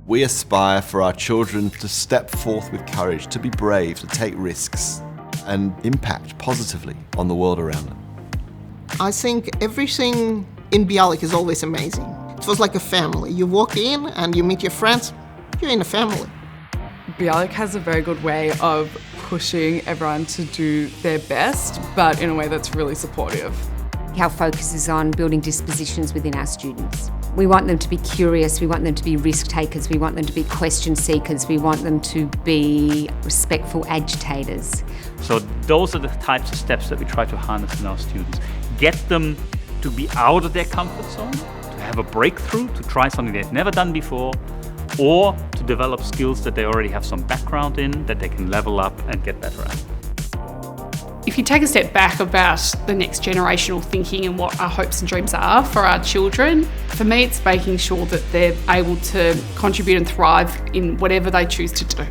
We aspire for our children to step forth with courage, to be brave, to take risks, and impact positively on the world around them. I think everything in Bialik is always amazing. It was like a family. You walk in and you meet your friends, you're in a family. Bialik has a very good way of pushing everyone to do their best, but in a way that's really supportive. Our focus is on building dispositions within our students. We want them to be curious, we want them to be risk takers, we want them to be question seekers, we want them to be respectful agitators. So those are the types of steps that we try to harness in our students. Get them to be out of their comfort zone, to have a breakthrough, to try something they've never done before, or to develop skills that they already have some background in, that they can level up and get better at. If you take a step back about the next generational thinking and what our hopes and dreams are for our children, for me it's making sure that they're able to contribute and thrive in whatever they choose to do.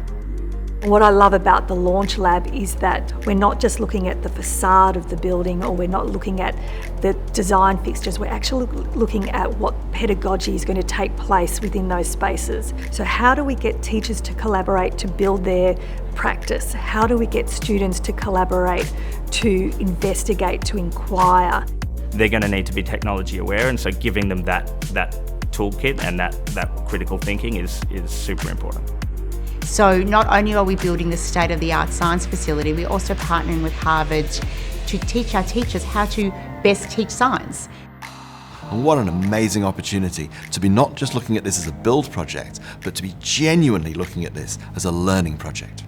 What I love about the Launch Lab is that we're not just looking at the facade of the building, or we're not looking at the design fixtures, we're actually looking at what pedagogy is going to take place within those spaces. So how do we get teachers to collaborate to build their practice? How do we get students to collaborate, to investigate, to inquire? They're going to need to be technology aware, and so giving them that toolkit and that critical thinking is super important. So not only are we building the state-of-the-art science facility, we're also partnering with Harvard to teach our teachers how to best teach science. And what an amazing opportunity to be not just looking at this as a build project, but to be genuinely looking at this as a learning project.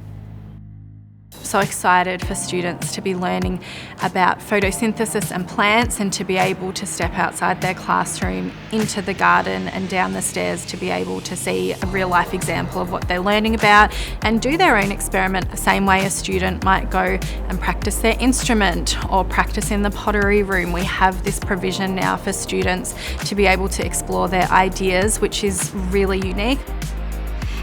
So excited for students to be learning about photosynthesis and plants, and to be able to step outside their classroom into the garden and down the stairs to be able to see a real life example of what they're learning about and do their own experiment the same way a student might go and practice their instrument or practice in the pottery room. We have this provision now for students to be able to explore their ideas, which is really unique.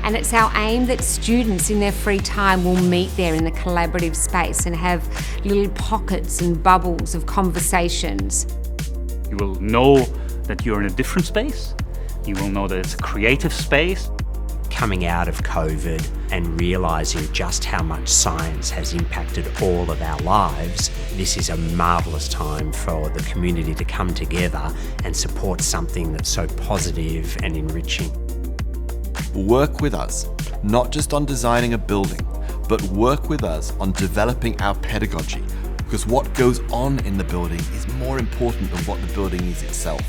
And it's our aim that students in their free time will meet there in the collaborative space and have little pockets and bubbles of conversations. You will know that you're in a different space. You will know that it's a creative space. Coming out of COVID and realising just how much science has impacted all of our lives, this is a marvellous time for the community to come together and support something that's so positive and enriching. Work with us, not just on designing a building, but work with us on developing our pedagogy, because what goes on in the building is more important than what the building is itself.